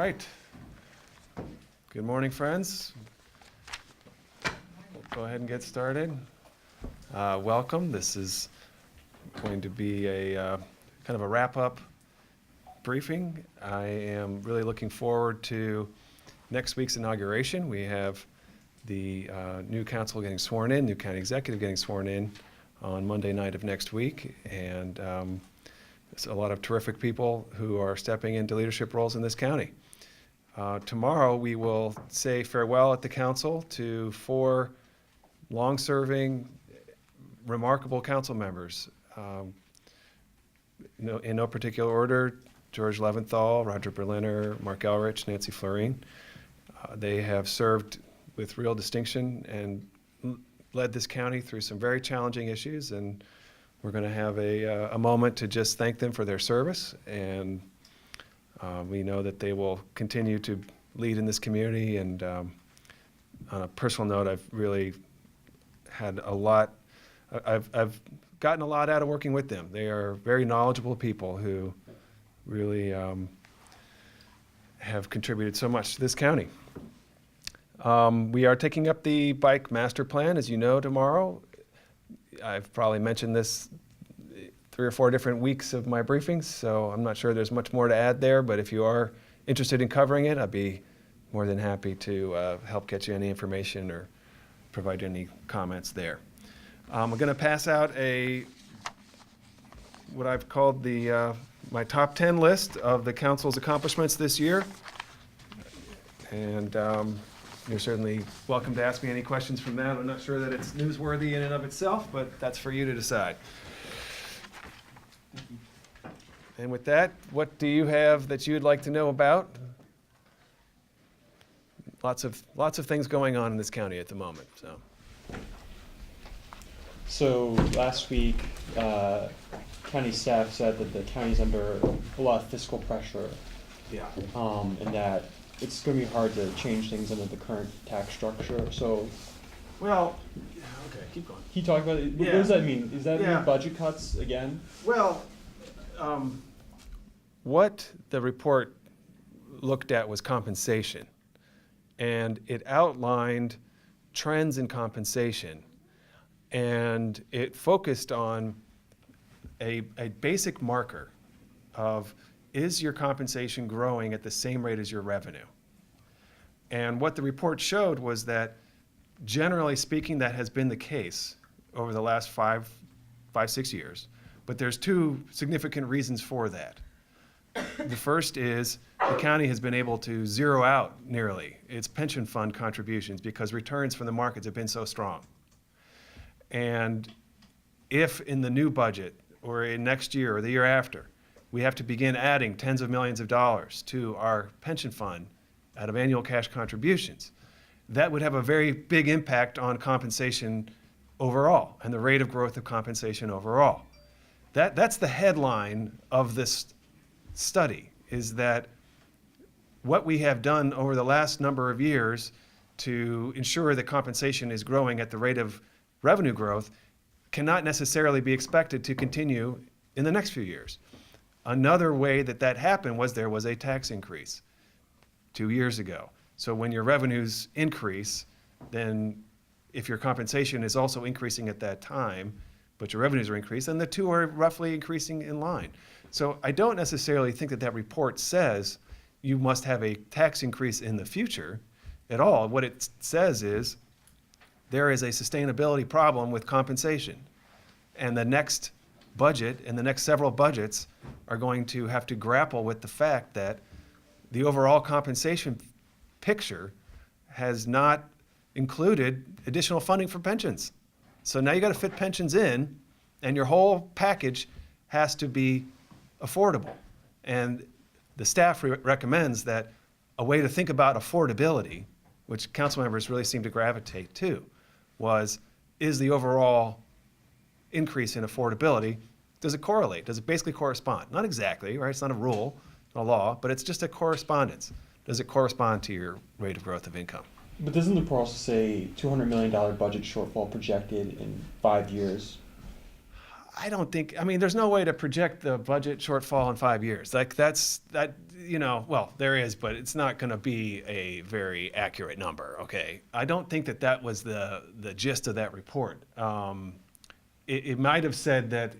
right. Good morning, friends. We'll go ahead and get started. Welcome. This is going to be a kind of a wrap-up briefing. I am really looking forward to next week's inauguration. We have the new council getting sworn in, new county executive getting sworn in on Monday night of next week, and there's a lot of terrific people who are stepping into leadership roles in this county. Tomorrow we will say farewell at the council to 4 long-serving, remarkable council members. In no particular order: George Leventhal, Roger Berliner, Mark Elrich, Nancy Florine. They have served with real distinction and led this county through some very challenging issues, and we're going to have a moment to just thank them for their service, and we know that they will continue to lead in this community. And on a personal note, I've really had a lot, I've gotten a lot out of working with them. They are very knowledgeable people who really have contributed so much to this county. We are taking up the bike master plan, as you know, tomorrow. I've probably mentioned this 3 or 4 different weeks of my briefings, so I'm not sure there's much more to add there, but if you are interested in covering it, I'd be more than happy to help get you any information or provide you any comments there. I'm going to pass out what I've called my top 10 list of the council's accomplishments this year, and you're certainly welcome to ask me any questions from that. I'm not sure that it's newsworthy in and of itself, but that's for you to decide. And with that, what do you have that you'd like to know about? Lots of things going on in this county at the moment. So last week, county staff said that the county's under a lot of fiscal pressure. Yeah. And that it's going to be hard to change things under the current tax structure. So, Well, okay, keep going. he talked about it. Yeah. What does that mean? Is that Yeah. mean budget cuts again? Well, what the report looked at was compensation, and it outlined trends in compensation, and it focused on a basic marker of, is your compensation growing at the same rate as your revenue? And what the report showed was that, generally speaking, that has been the case over the last 5-6 years. But there's 2 significant reasons for that. The first is the county has been able to zero out nearly its pension fund contributions because returns from the markets have been so strong. And if in the new budget or in next year or the year after, we have to begin adding tens of millions of dollars to our pension fund out of annual cash contributions, that would have a very big impact on compensation overall and the rate of growth of compensation overall. That's the headline of this study, is that what we have done over the last number of years to ensure that compensation is growing at the rate of revenue growth cannot necessarily be expected to continue in the next few years. Another way that happened was there was a tax increase 2 years ago. So when your revenues increase, then if your compensation is also increasing at that time, but your revenues are increased, then the 2 are roughly increasing in line. So I don't necessarily think that report says you must have a tax increase in the future at all. What it says is there is a sustainability problem with compensation, and the next budget and the next several budgets are going to have to grapple with the fact that the overall compensation picture has not included additional funding for pensions. So now you got to fit pensions in, and your whole package has to be affordable. And the staff recommends that a way to think about affordability, which council members really seem to gravitate to, is the overall increase in affordability, does it correlate? Does it basically correspond? Not exactly, right? It's not a rule, a law, but it's just a correspondence. Does it correspond to your rate of growth of income? But doesn't the report also say $200 million budget shortfall projected in 5 years? I don't think, I mean, there's no way to project the budget shortfall in 5 years. Like well, there is, but it's not going to be a very accurate number, okay? I don't think that was the gist of that report. It might have said that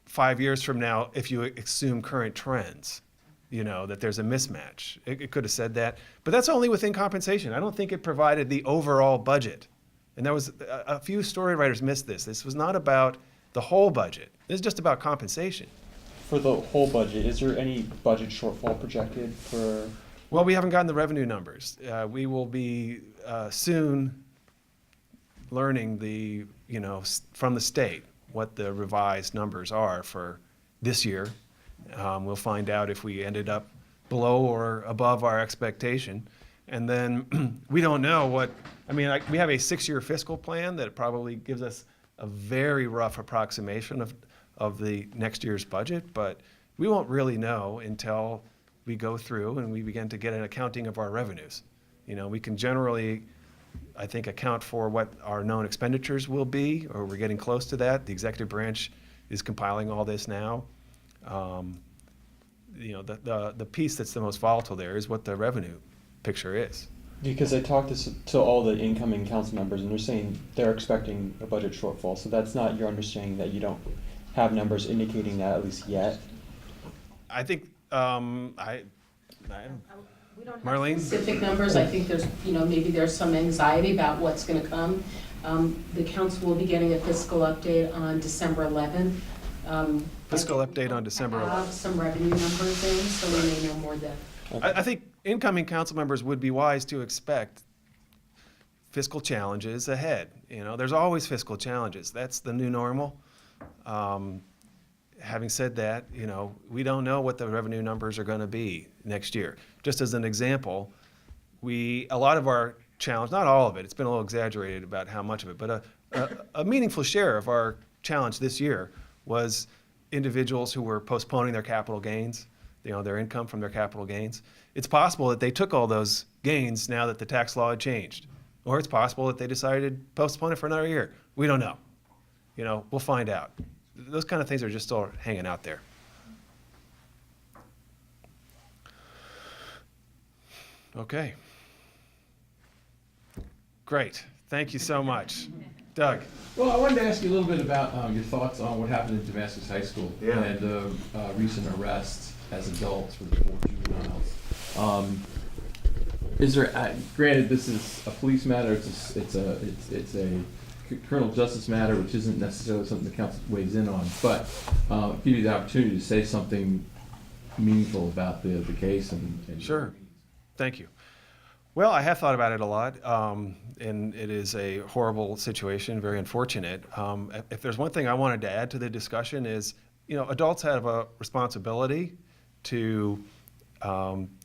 5 years from now, if you assume current trends, that there's a mismatch. It could have said that, but that's only within compensation. I don't think it provided the overall budget. And there was a few story writers missed this. This was not about the whole budget. This is just about compensation. For the whole budget, is there any budget shortfall projected for? Well, we haven't gotten the revenue numbers. We will be soon learning from the state what the revised numbers are for this year. We'll find out if we ended up below or above our expectation. And then we don't know we have a 6-year fiscal plan that probably gives us a very rough approximation of the next year's budget, but we won't really know until we go through and we begin to get an accounting of our revenues. We can generally, I think, account for what our known expenditures will be, or we're getting close to that. The executive branch is compiling all this now. The piece that's the most volatile there is what the revenue picture is. Because I talked to all the incoming council members, and they're saying they're expecting a budget shortfall. So that's not your understanding that you don't have numbers indicating that, at least yet? I think, We don't have Marlene? specific numbers. I think there's, maybe there's some anxiety about what's going to come. The council will be getting a fiscal update on December 11th. Fiscal update on December 11th. Have some revenue numbers in, so we may know more then. I think incoming council members would be wise to expect fiscal challenges ahead. There's always fiscal challenges. That's the new normal. Having said that, we don't know what the revenue numbers are going to be next year. Just as an example, a lot of our challenge, not all of it, it's been a little exaggerated about how much of it, but a meaningful share of our challenge this year was individuals who were postponing their capital gains, their income from their capital gains. It's possible that they took all those gains now that the tax law had changed. Or it's possible that they decided to postpone it for another year. We don't know. We'll find out. Those kind of things are just still hanging out there. Okay. Great. Thank you so much. Doug. Well, I wanted to ask you a little bit about your thoughts on what happened at Damascus High School and the recent arrests as adults for the 4 juveniles. Is there, granted, this is a police matter, it's a criminal justice matter, which isn't necessarily something the council weighs in on, but give you the opportunity to say something meaningful about the case and Sure. Thank you. Well, I have thought about it a lot, and it is a horrible situation, very unfortunate. If there's one thing I wanted to add to the discussion is, adults have a responsibility to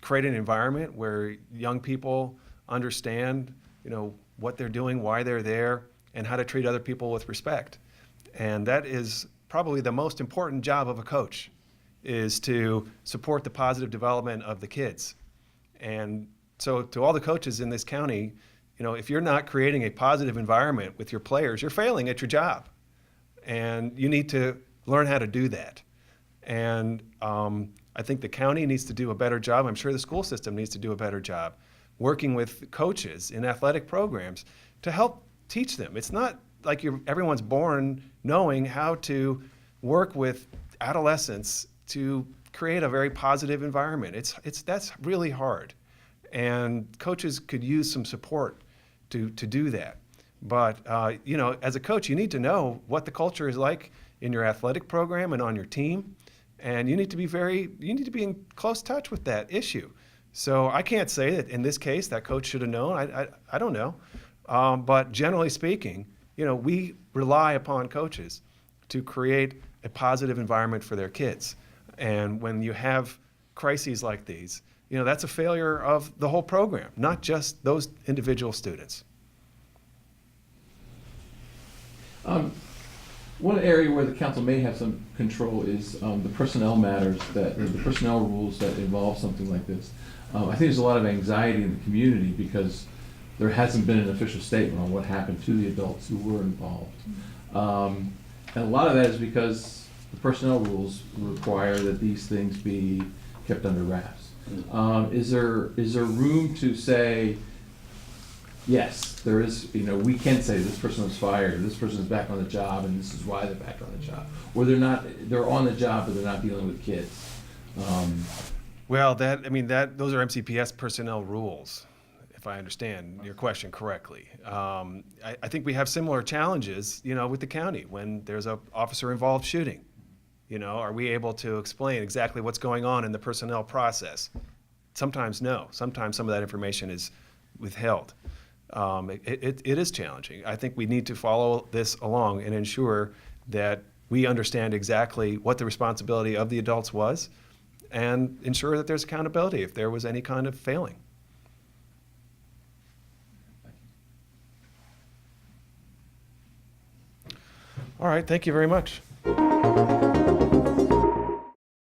create an environment where young people understand, what they're doing, why they're there, and how to treat other people with respect. And that is probably the most important job of a coach, is to support the positive development of the kids. And so to all the coaches in this county, if you're not creating a positive environment with your players, you're failing at your job. And you need to learn how to do that. And I think the county needs to do a better job. I'm sure the school system needs to do a better job working with coaches in athletic programs to help teach them. It's not like everyone's born knowing how to work with adolescents to create a very positive environment. That's really hard. And coaches could use some support to do that. But as a coach, you need to know what the culture is like in your athletic program and on your team, and you need to be in close touch with that issue. So I can't say that in this case that coach should have known. I don't know, but generally speaking, we rely upon coaches to create a positive environment for their kids. And when you have crises like these, that's a failure of the whole program, not just those individual students. One area where the council may have some control is the personnel matters, the personnel rules that involve something like this. I think there's a lot of anxiety in the community because there hasn't been an official statement on what happened to the adults who were involved. And a lot of that is because the personnel rules require that these things be kept under wraps. Is there room to say, yes, there is, we can say this person was fired, this person is back on the job, and this is why they're back on the job? Or they're on the job, but they're not dealing with kids. Well, those are MCPS personnel rules, if I understand your question correctly. I think we have similar challenges, with the county when there's a officer-involved shooting. Are we able to explain exactly what's going on in the personnel process? Sometimes no. Sometimes some of that information is withheld. It is challenging. I think we need to follow this along and ensure that we understand exactly what the responsibility of the adults was and ensure that there's accountability if there was any kind of failing. All right, thank you very much.